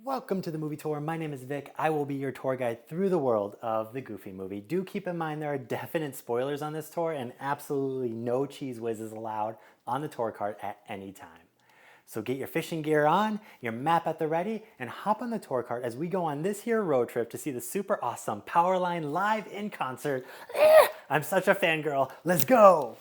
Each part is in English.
Welcome to the movie tour. My name is Vic. I will be your tour guide through the world of the Goofy movie. Do keep in mind there are definite spoilers on this tour and absolutely no cheese whiz is allowed on the tour cart at any time. So get your fishing gear on, your map at the ready, and hop on the tour cart as we go on this here road trip to see the super awesome Powerline live in concert. I'm such a fangirl. Let's go!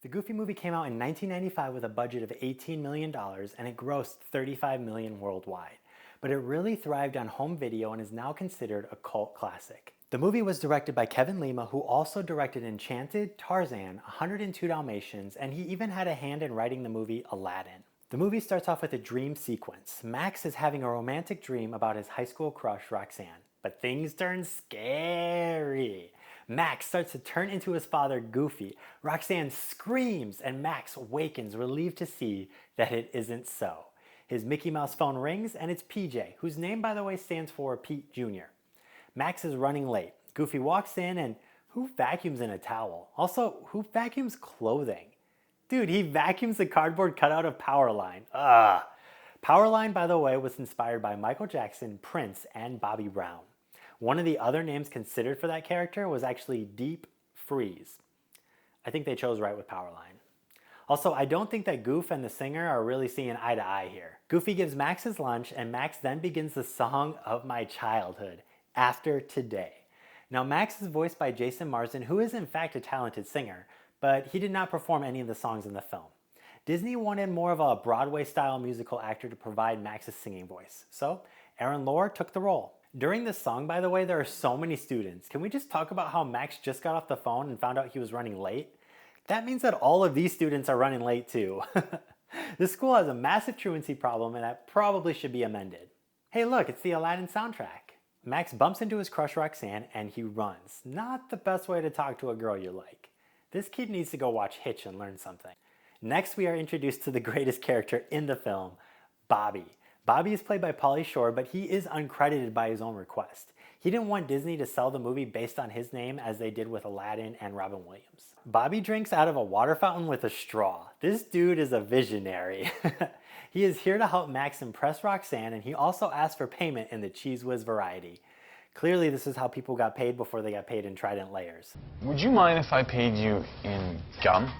The Goofy movie came out in 1995 with a budget of $18 million and it grossed $35 million worldwide. But it really thrived on home video and is now considered a cult classic. The movie was directed by Kevin Lima, who also directed Enchanted, Tarzan, 102 Dalmatians, and he even had a hand in writing the movie Aladdin. The movie starts off with a dream sequence. Max is having a romantic dream about his high school crush, Roxanne. But things turn scary. Max starts to turn into his father, Goofy. Roxanne screams, and Max awakens, relieved to see that it isn't so. His Mickey Mouse phone rings, and it's PJ, whose name, by the way, stands for Pete Jr. Max is running late. Goofy walks in, and who vacuums in a towel? Also, who vacuums clothing? Dude, he vacuums the cardboard cutout of Powerline. Ugh. Powerline, by the way, was inspired by Michael Jackson, Prince, and Bobby Brown. One of the other names considered for that character was actually Deep Freeze. I think they chose right with Powerline. Also, I don't think that Goof and the singer are really seeing eye to eye here. Goofy gives Max his lunch, and Max then begins the song of my childhood, After Today. Now, Max is voiced by Jason Marsden, who is in fact a talented singer, but he did not perform any of the songs in the film. Disney wanted more of a Broadway-style musical actor to provide Max's singing voice, so Aaron Lohr took the role. During this song, by the way, there are so many students. Can we just talk about how Max just got off the phone and found out he was running late? That means that all of these students are running late too. This school has a massive truancy problem and that probably should be amended. Hey look, it's the Aladdin soundtrack. Max bumps into his crush Roxanne and he runs. Not the best way to talk to a girl you like. This kid needs to go watch Hitch and learn something. Next, we are introduced to the greatest character in the film, Bobby. Bobby is played by Pauly Shore, but he is uncredited by his own request. He didn't want Disney to sell the movie based on his name as they did with Aladdin and Robin Williams. Bobby drinks out of a water fountain with a straw. This dude is a visionary. He is here to help Max impress Roxanne, and he also asks for payment in the Cheese Whiz variety. Clearly, this is how people got paid before they got paid in Trident layers. Would you mind if I paid you in gum?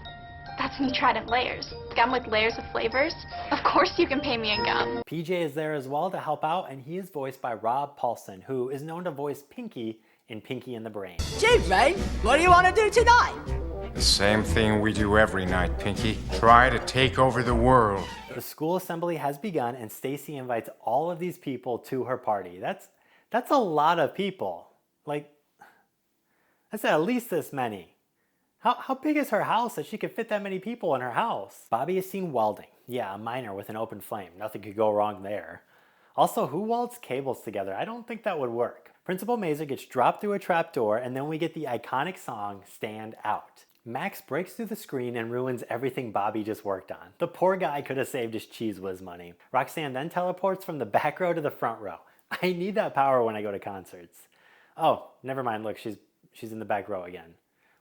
That's me Trident layers. Gum with layers of flavors. Of course you can pay me in gum. PJ is there as well to help out, and he is voiced by Rob Paulson, who is known to voice Pinky in Pinky and the Brain. Gee, Ray, what do you want to do tonight? The same thing we do every night, Pinky. Try to take over the world. The school assembly has begun, and Stacy invites all of these people to her party. That's a lot of people. Like, that's at least this many. How big is her house that she could fit that many people in her house? Bobby is seen welding. Yeah, a miner with an open flame. Nothing could go wrong there. Also, who welds cables together? I don't think that would work. Principal Mazer gets dropped through a trapdoor, and then we get the iconic song, Stand Out. Max breaks through the screen and ruins everything Bobby just worked on. The poor guy could have saved his Cheese Whiz money. Roxanne then teleports from the back row to the front row. I need that power when I go to concerts. Oh, never mind, look, she's in the back row again.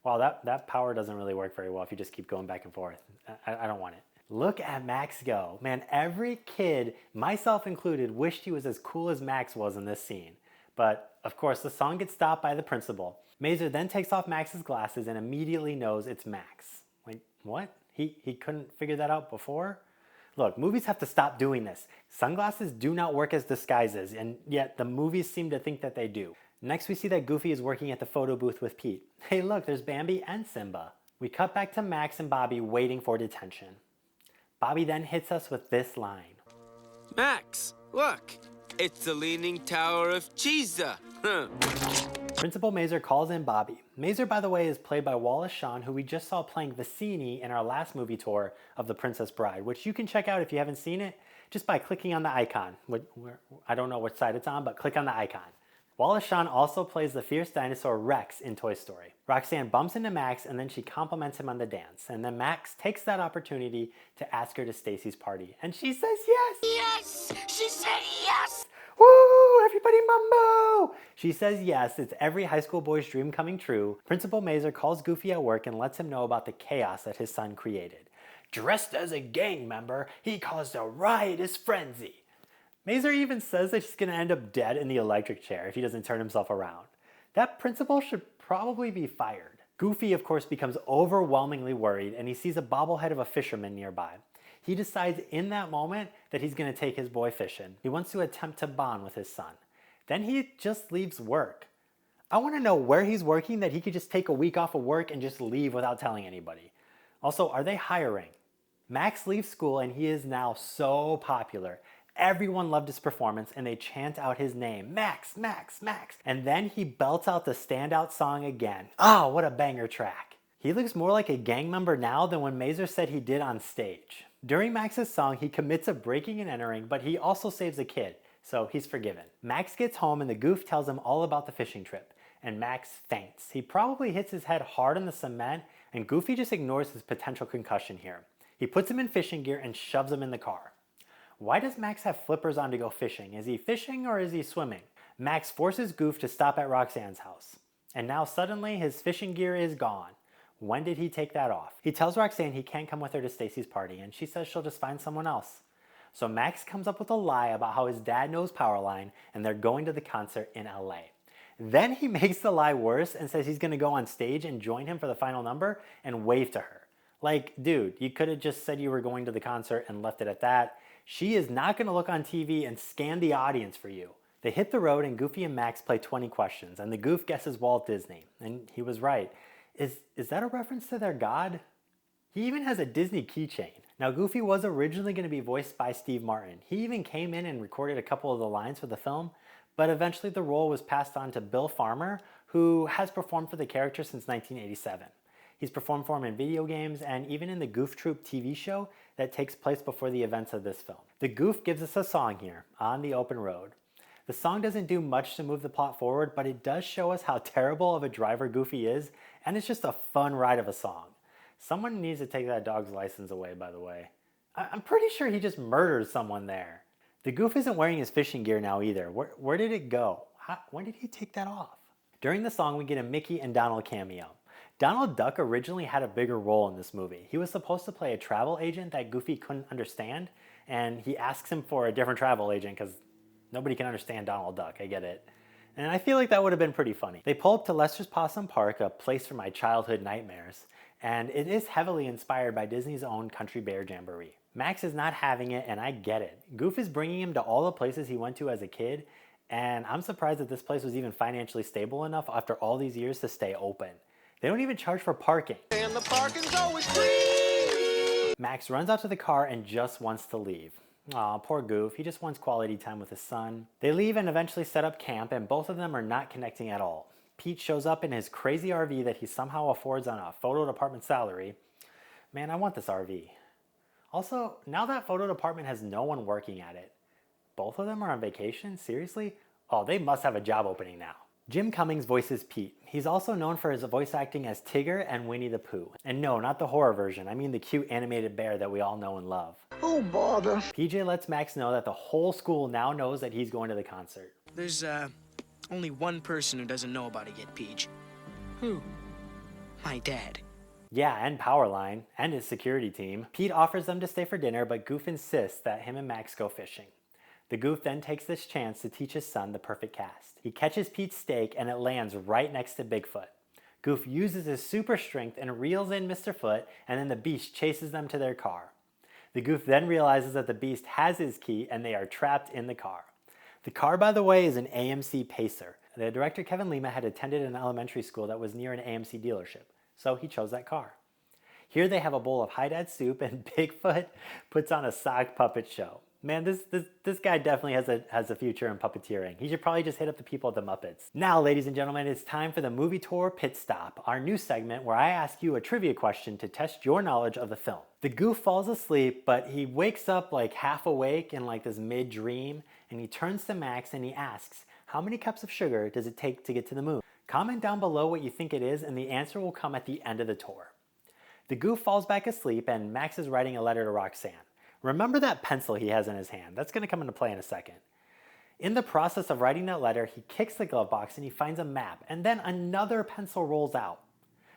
Wow, that power doesn't really work very well if you just keep going back and forth. I don't want it. Look at Max go. Man, every kid, myself included, wished he was as cool as Max was in this scene. But, of course, the song gets stopped by the principal. Mazer then takes off Max's glasses and immediately knows it's Max. Like, what? He couldn't figure that out before? Look, movies have to stop doing this. Sunglasses do not work as disguises, and yet the movies seem to think that they do. Next, we see that Goofy is working at the photo booth with Pete. Hey look, there's Bambi and Simba. We cut back to Max and Bobby waiting for detention. Bobby then hits us with this line. Max, look, it's the Leaning Tower of Cheesa. Principal Mazer calls in Bobby. Mazer, by the way, is played by Wallace Shawn, who we just saw playing Vicini in our last movie tour of The Princess Bride, which you can check out if you haven't seen it, just by clicking on the icon. I don't know which side it's on, but click on the icon. Wallace Shawn also plays the fierce dinosaur Rex in Toy Story. Roxanne bumps into Max and then she compliments him on the dance. And then Max takes that opportunity to ask her to Stacy's party. And she says yes! Yes! She said yes! Woo! Everybody everybody mambo! She says yes, it's every high school boy's dream coming true. Principal Mazur calls Goofy at work and lets him know about the chaos that his son created. Dressed as a gang member, he caused a riotous frenzy. Mazur even says that he's going to end up dead in the electric chair if he doesn't turn himself around. That principal should probably be fired. Goofy, of course, becomes overwhelmingly worried and he sees a bobblehead of a fisherman nearby. He decides in that moment that he's going to take his boy fishing. He wants to attempt to bond with his son. Then he just leaves work. I want to know where he's working that he could just take a week off of work and just leave without telling anybody. Also, are they hiring? Max leaves school and he is now so popular. Everyone loved his performance and they chant out his name, Max, Max, Max. And then he belts out the standout song again. Oh, what a banger track. He looks more like a gang member now than when Mazur said he did on stage. During Max's song, he commits a breaking and entering, but he also saves a kid, so he's forgiven. Max gets home and the goof tells him all about the fishing trip, and Max faints. He probably hits his head hard on the cement, and Goofy just ignores his potential concussion here. He puts him in fishing gear and shoves him in the car. Why does Max have flippers on to go fishing? Is he fishing or is he swimming? Max forces Goof to stop at Roxanne's house. And now suddenly his fishing gear is gone. When did he take that off? He tells Roxanne he can't come with her to Stacy's party and she says she'll just find someone else. So Max comes up with a lie about how his dad knows Powerline and they're going to the concert in LA. Then he makes the lie worse and says he's going to go on stage and join him for the final number and wave to her. Like, dude, you could have just said you were going to the concert and left it at that. She is not going to look on TV and scan the audience for you. They hit the road and Goofy and Max play 20 questions and the goof guesses Walt Disney. And he was right. Is that a reference to their god? He even has a Disney keychain. Now Goofy was originally going to be voiced by Steve Martin. He even came in and recorded a couple of the lines for the film, but eventually the role was passed on to Bill Farmer, who has performed for the character since 1987. He's performed for him in video games and even in the Goof Troop TV show that takes place before the events of this film. The goof gives us a song here, On the Open Road. The song doesn't do much to move the plot forward, but it does show us how terrible of a driver Goofy is, and it's just a fun ride of a song. Someone needs to take that dog's license away, by the way. I'm pretty sure he just murdered someone there. The goof isn't wearing his fishing gear now either. Where did it go? When did he take that off? During the song, we get a Mickey and Donald cameo. Donald Duck originally had a bigger role in this movie. He was supposed to play a travel agent that Goofy couldn't understand, and he asks him for a different travel agent because nobody can understand Donald Duck, I get it. And I feel like that would have been pretty funny. They pull up to Lester's Possum Park, a place for my childhood nightmares, and it is heavily inspired by Disney's own Country Bear Jamboree. Max is not having it, and I get it. Goof is bringing him to all the places he went to as a kid, and I'm surprised that this place was even financially stable enough after all these years to stay open. They don't even charge for parking. And the parking's always free! Max runs out to the car and just wants to leave. Aw, poor Goof, he just wants quality time with his son. They leave and eventually set up camp, and both of them are not connecting at all. Pete shows up in his crazy RV that he somehow affords on a photo department salary. Man, I want this RV. Also, now that photo department has no one working at it. Both of them are on vacation? Seriously? Oh, they must have a job opening now. Jim Cummings voices Pete. He's also known for his voice acting as Tigger and Winnie the Pooh. And no, not the horror version. I mean the cute animated bear that we all know and love. Oh, bother. PJ lets Max know that the whole school now knows that he's going to the concert. There's, only one person who doesn't know about it yet, Peach. Who? My dad. Yeah, and Powerline, and his security team. Pete offers them to stay for dinner, but Goof insists that him and Max go fishing. The goof then takes this chance to teach his son the perfect cast. He catches Pete's steak and it lands right next to Bigfoot. Goof uses his super strength and reels in Mr. Foot, and then the beast chases them to their car. The goof then realizes that the beast has his key and they are trapped in the car. The car, by the way, is an AMC Pacer. The director Kevin Lima had attended an elementary school that was near an AMC dealership, so he chose that car. Here they have a bowl of High-Dad soup and Bigfoot puts on a sock puppet show. Man, this guy definitely has a future in puppeteering. He should probably just hit up the people at the Muppets. Now, ladies and gentlemen, it's time for the Movie Tour Pit Stop, our new segment where I ask you a trivia question to test your knowledge of the film. The goof falls asleep, but he wakes up like half awake in like this mid-dream, and he turns to Max and he asks, how many cups of sugar does it take to get to the moon? Comment down below what you think it is, and the answer will come at the end of the tour. The goof falls back asleep, and Max is writing a letter to Roxanne. Remember that pencil he has in his hand. That's going to come into play in a second. In the process of writing that letter, he kicks the glove box and he finds a map, and then another pencil rolls out.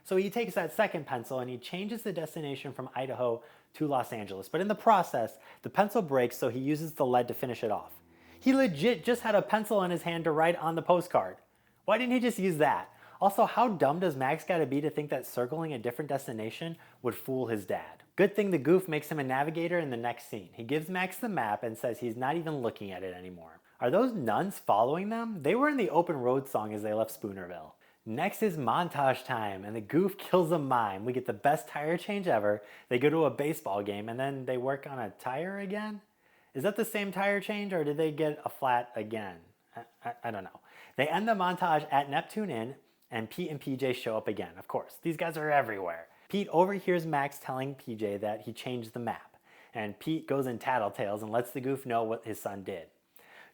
So he takes that second pencil and he changes the destination from Idaho to Los Angeles. But in the process, the pencil breaks, so he uses the lead to finish it off. He legit just had a pencil in his hand to write on the postcard. Why didn't he just use that? Also, how dumb does Max gotta be to think that circling a different destination would fool his dad? Good thing the goof makes him a navigator in the next scene. He gives Max the map and says he's not even looking at it anymore. Are those nuns following them? They were in the open road song as they left Spoonerville. Next is montage time, and the goof kills a mime. We get the best tire change ever. They go to a baseball game, and then they work on a tire again? Is that the same tire change, or did they get a flat again? I don't know. They end the montage at Neptune-in, and Pete and PJ show up again, of course. These guys are everywhere. Pete overhears Max telling PJ that he changed the map, and Pete goes in tattletales and lets the goof know what his son did.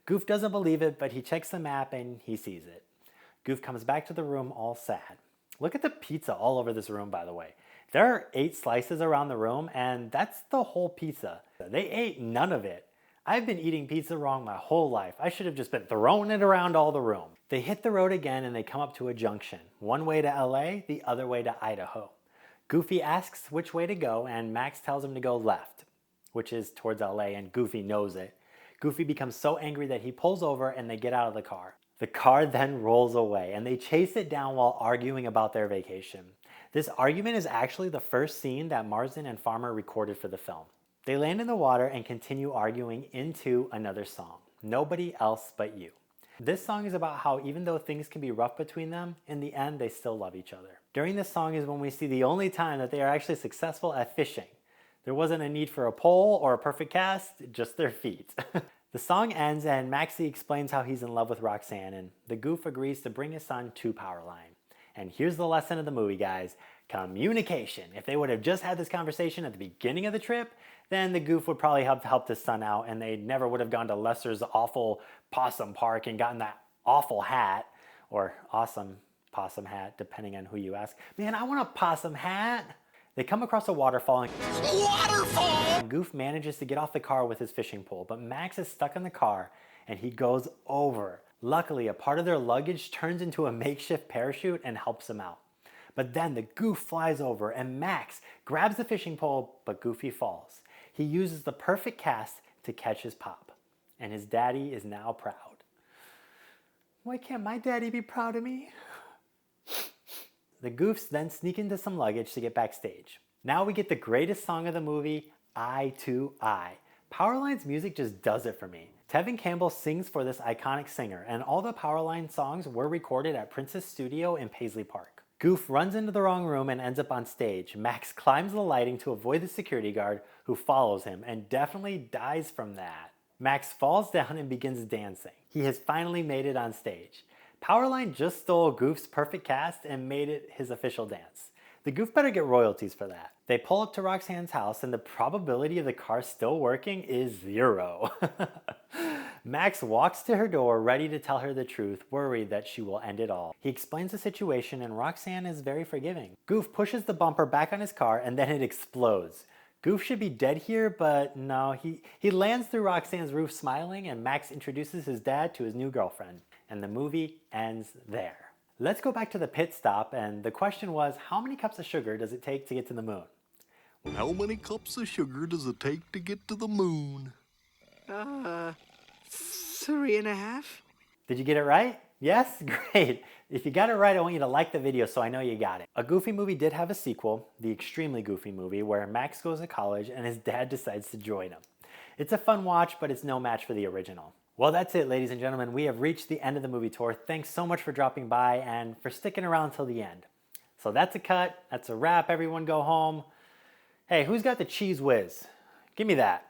Goof doesn't believe it, but he checks the map and he sees it. Goof comes back to the room all sad. Look at the pizza all over this room, by the way. There are 8 slices around the room, and that's the whole pizza. They ate none of it. I've been eating pizza wrong my whole life. I should have just been throwing it around all the room. They hit the road again and they come up to a junction. One way to LA, the other way to Idaho. Goofy asks which way to go, and Max tells him to go left, which is towards LA, and Goofy knows it. Goofy becomes so angry that he pulls over and they get out of the car. The car then rolls away and they chase it down while arguing about their vacation. This argument is actually the first scene that Marsden and Farmer recorded for the film. They land in the water and continue arguing into another song, Nobody Else But You. This song is about how even though things can be rough between them, in the end they still love each other. During this song is when we see the only time that they are actually successful at fishing. There wasn't a need for a pole or a perfect cast, just their feet. The song ends and Maxie explains how he's in love with Roxanne, and the goof agrees to bring his son to Powerline. And here's the lesson of the movie, guys. Communication. If they would have just had this conversation at the beginning of the trip, then the goof would probably have helped his son out and they never would have gone to Lester's awful possum park and gotten that awful hat, or awesome possum hat, depending on who you ask. Man, I want a possum hat. They come across a waterfall and Goof manages to get off the car with his fishing pole, but Max is stuck in the car and he goes over. Luckily, a part of their luggage turns into a makeshift parachute and helps him out. But then the goof flies over and Max grabs the fishing pole, but Goofy falls. He uses the perfect cast to catch his pop, and his daddy is now proud. Why can't my daddy be proud of me? The goofs then sneak into some luggage to get backstage. Now we get the greatest song of the movie, Eye to Eye. Powerline's music just does it for me. Tevin Campbell sings for this iconic singer, and all the Powerline songs were recorded at Prince's studio in Paisley Park. Goof runs into the wrong room and ends up on stage. Max climbs the lighting to avoid the security guard, who follows him and definitely dies from that. Max falls down and begins dancing. He has finally made it on stage. Powerline just stole Goof's perfect cast and made it his official dance. The goof better get royalties for that. They pull up to Roxanne's house and the probability of the car still working is 0. Max walks to her door ready to tell her the truth, worried that she will end it all. He explains the situation and Roxanne is very forgiving. Goof pushes the bumper back on his car and then it explodes. Goof should be dead here, but no, he lands through Roxanne's roof smiling and Max introduces his dad to his new girlfriend. And the movie ends there. Let's go back to the pit stop, and the question was, how many cups of sugar does it take to get to the moon? How many cups of sugar does it take to get to the moon? 3.5. Did you get it right? Yes? Great. If you got it right, I want you to like the video so I know you got it. A Goofy movie did have a sequel, The Extremely Goofy Movie, where Max goes to college and his dad decides to join him. It's a fun watch, but it's no match for the original. Well, that's it, ladies and gentlemen. We have reached the end of the movie tour. Thanks so much for dropping by and for sticking around till the end. So that's a cut. That's a wrap. Everyone go home. Hey, who's got the cheese whiz? Give me that.